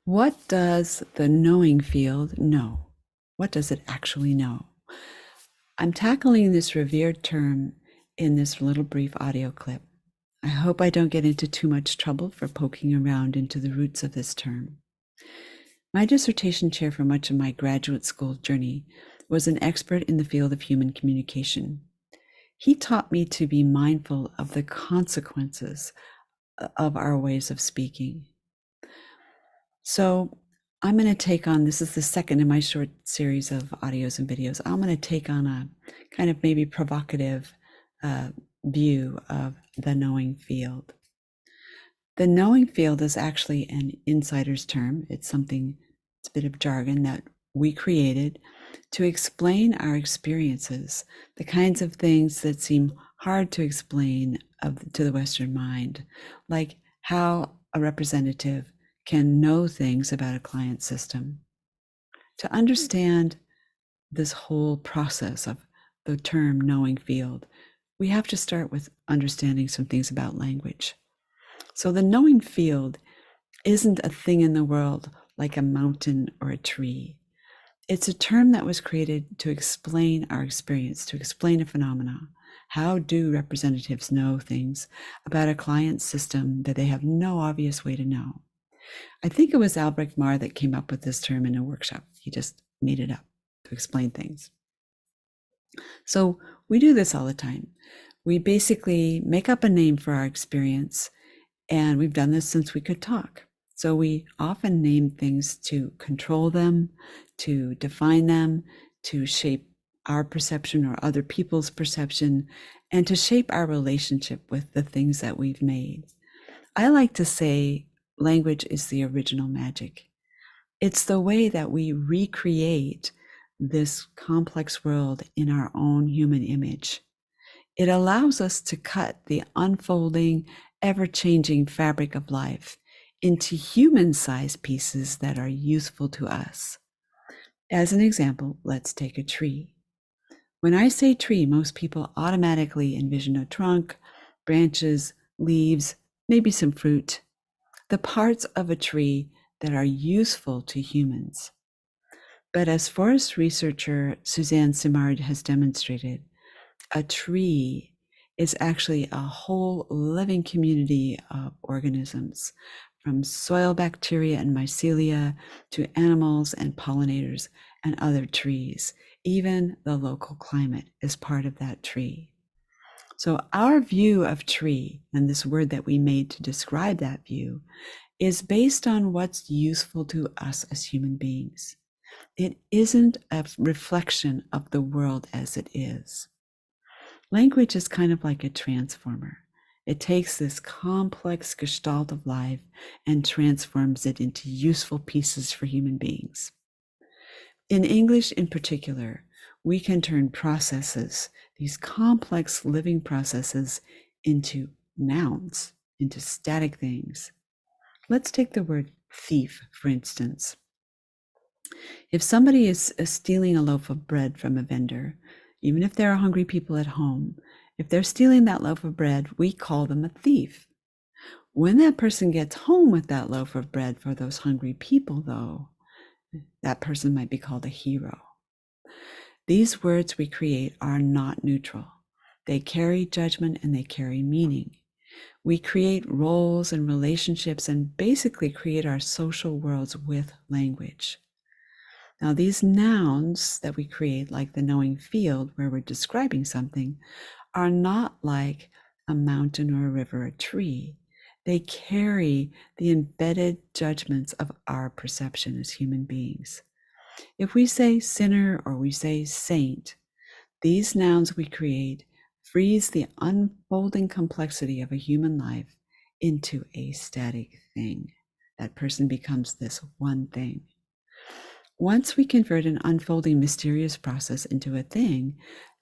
What does the knowing field know? What does it actually know? I'm tackling this revered term in this little brief audio clip. I hope I don't get into too much trouble for poking around into the roots of this term. My dissertation chair for much of my graduate school journey was an expert in the field of human communication. He taught me to be mindful of the consequences of our ways of speaking. So I'm going to take on, this is the second in my short series of audios and videos. I'm going to take on a kind of maybe provocative view of the knowing field. The knowing field is actually an insider's term. It's a bit of jargon that we created to explain our experiences, the kinds of things that seem hard to explain to the Western mind, like how a representative can know things about a client system. To understand this whole process of the term knowing field, we have to start with understanding some things about language. So the knowing field isn't a thing in the world like a mountain or a tree. It's a term that was created to explain our experience, to explain a phenomena. How do representatives know things about a client's system that they have no obvious way to know? I think it was Albrecht Marr that came up with this term in a workshop. He just made it up to explain things. So we do this all the time. We basically make up a name for our experience, and we've done this since we could talk. So we often name things to control them, to define them, to shape our perception or other people's perception, and to shape our relationship with the things that we've made. I like to say language is the original magic. It's the way that we recreate this complex world in our own human image. It allows us to cut the unfolding, ever-changing fabric of life into human-sized pieces that are useful to us. As an example, let's take a tree. When I say tree, most people automatically envision a trunk, branches, leaves, maybe some fruit, the parts of a tree that are useful to humans. But as forest researcher Suzanne Simard has demonstrated, a tree is actually a whole living community of organisms, from soil bacteria and mycelia to animals and pollinators and other trees. Even the local climate is part of that tree. So our view of tree, and this word that we made to describe that view, is based on what's useful to us as human beings. It isn't a reflection of the world as it is. Language is kind of like a transformer. It takes this complex gestalt of life and transforms it into useful pieces for human beings. In English in particular, we can turn processes, these complex living processes, into nouns, into static things. Let's take the word thief, for instance. If somebody is stealing a loaf of bread from a vendor, even if there are hungry people at home, if they're stealing that loaf of bread, we call them a thief. When that person gets home with that loaf of bread for those hungry people, though, that person might be called a hero. These words we create are not neutral. They carry judgment and they carry meaning. We create roles and relationships and basically create our social worlds with language. Now, these nouns that we create, like the knowing field, where we're describing something, are not like a mountain or a river or a tree. They carry the embedded judgments of our perception as human beings. If we say sinner or we say saint, these nouns we create freeze the unfolding complexity of a human life into a static thing. That person becomes this one thing. Once we convert an unfolding mysterious process into a thing,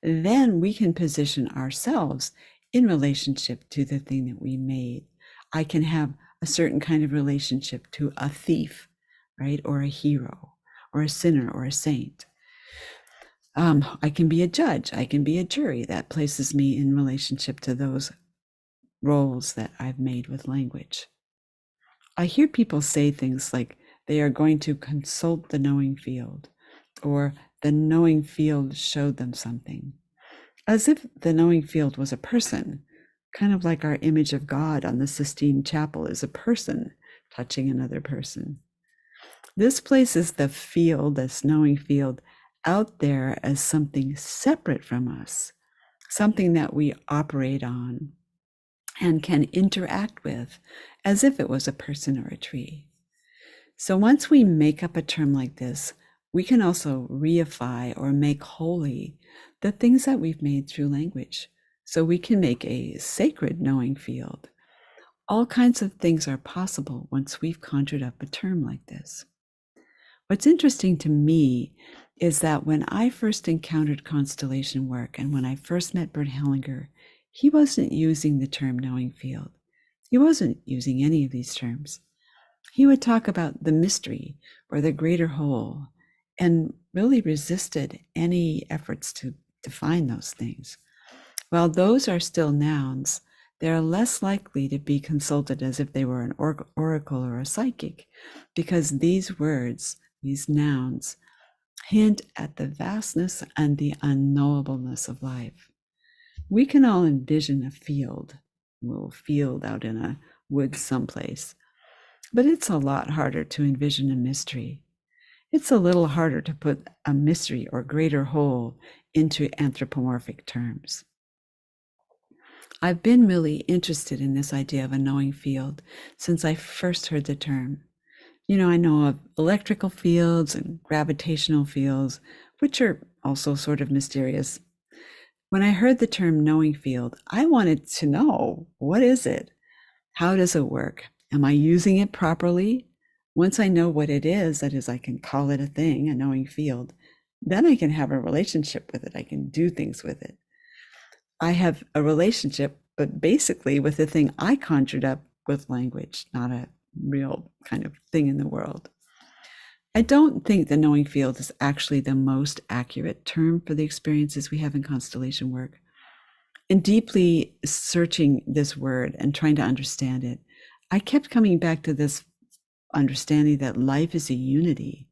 then we can position ourselves in relationship to the thing that we made. I can have a certain kind of relationship to a thief, right? Or a hero, or a sinner, or a saint. I can be a judge. I can be a jury. That places me in relationship to those roles that I've made with language. I hear people say things like They are going to consult the knowing field, or the knowing field showed them something, as if the knowing field was a person, kind of like our image of God on the Sistine Chapel is a person touching another person. This places the field, this knowing field, out there as something separate from us, something that we operate on and can interact with as if it was a person or a tree. So once we make up a term like this, we can also reify or make holy the things that we've made through language. So we can make a sacred knowing field. All kinds of things are possible once we've conjured up a term like this. What's interesting to me is that when I first encountered constellation work and when I first met Bert Hellinger, he wasn't using the term knowing field. He wasn't using any of these terms. He would talk about the mystery or the greater whole and really resisted any efforts to define those things. While those are still nouns, they are less likely to be consulted as if they were an oracle or a psychic, because these words, these nouns, hint at the vastness and the unknowableness of life. We can all envision a field, a little field out in a woods someplace, but it's a lot harder to envision a mystery. It's a little harder to put a mystery or greater whole into anthropomorphic terms. I've been really interested in this idea of a knowing field since I first heard the term. I know of electrical fields and gravitational fields, which are also sort of mysterious. When I heard the term knowing field, I wanted to know, what is it? How does it work? Am I using it properly? Once I know what it is, that is, I can call it a thing, a knowing field, then I can have a relationship with it. I can do things with it. I have a relationship, but basically with the thing I conjured up with language, not a real kind of thing in the world. I don't think the knowing field is actually the most accurate term for the experiences we have in constellation work. In deeply searching this word and trying to understand it, I kept coming back to this understanding that life is a unity.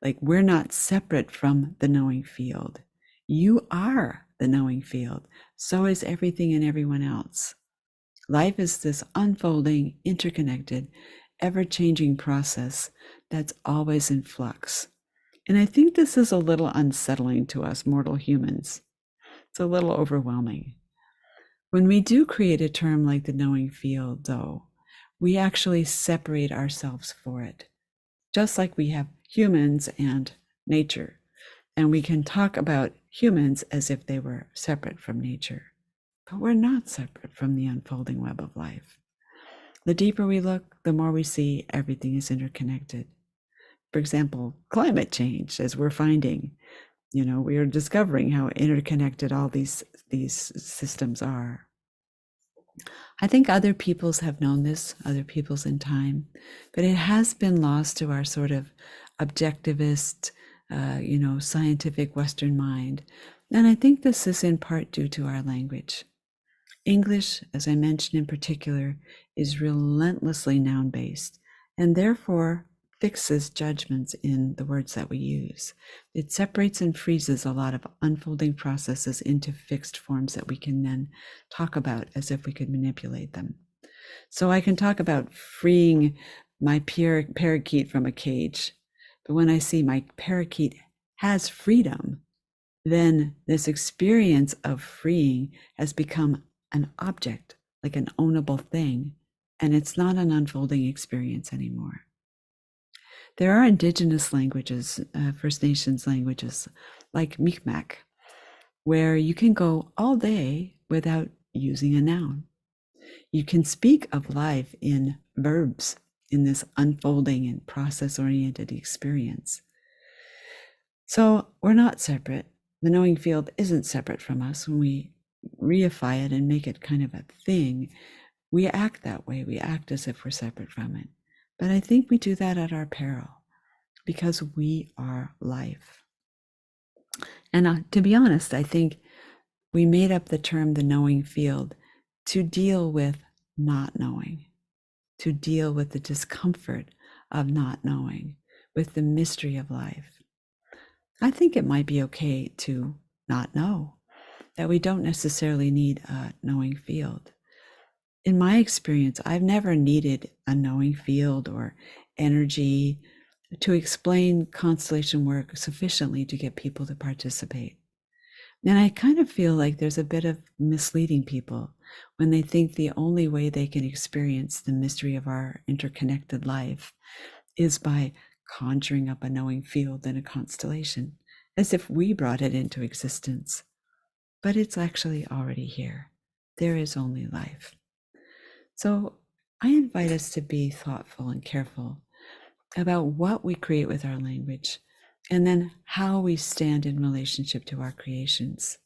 Like, we're not separate from the knowing field. You are the knowing field. So is everything and everyone else. Life is this unfolding, interconnected, ever-changing process that's always in flux. And I think this is a little unsettling to us mortal humans. It's a little overwhelming. When we do create a term like the knowing field, though, we actually separate ourselves for it, just like we have humans and nature. And we can talk about humans as if they were separate from nature. But we're not separate from the unfolding web of life. The deeper we look, the more we see everything is interconnected. For example, climate change, as we're finding, we are discovering how interconnected all these systems are. I think other peoples have known this, other peoples in time, but it has been lost to our sort of objectivist, scientific Western mind. And I think this is in part due to our language. English, as I mentioned in particular, is relentlessly noun-based and therefore fixes judgments in the words that we use. It separates and freezes a lot of unfolding processes into fixed forms that we can then talk about as if we could manipulate them. So I can talk about freeing my parakeet from a cage, but when I see my parakeet has freedom, then this experience of freeing has become an object, like an ownable thing, and it's not an unfolding experience anymore. There are indigenous languages, First Nations languages, like Mi'kmaq, where you can go all day without using a noun. You can speak of life in verbs in this unfolding and process-oriented experience. So we're not separate. The knowing field isn't separate from us. When we reify it and make it kind of a thing, we act that way. We act as if we're separate from it. But I think we do that at our peril because we are life. And to be honest, I think we made up the term the knowing field to deal with not knowing, to deal with the discomfort of not knowing. with the mystery of life. I think it might be okay to not know, that we don't necessarily need a knowing field. In my experience, I've never needed a knowing field or energy to explain constellation work sufficiently to get people to participate. And I kind of feel like there's a bit of misleading people when they think the only way they can experience the mystery of our interconnected life is by conjuring up a knowing field in a constellation, as if we brought it into existence. But it's actually already here. There is only life. So I invite us to be thoughtful and careful about what we create with our language, and then how we stand in relationship to our creations.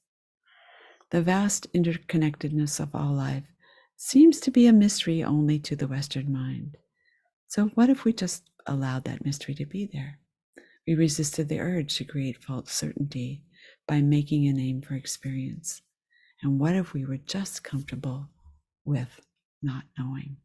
The vast interconnectedness of all life seems to be a mystery only to the Western mind. So what if we just allowed that mystery to be there? We resisted the urge to create false certainty by making a name for experience. And what if we were just comfortable with not knowing?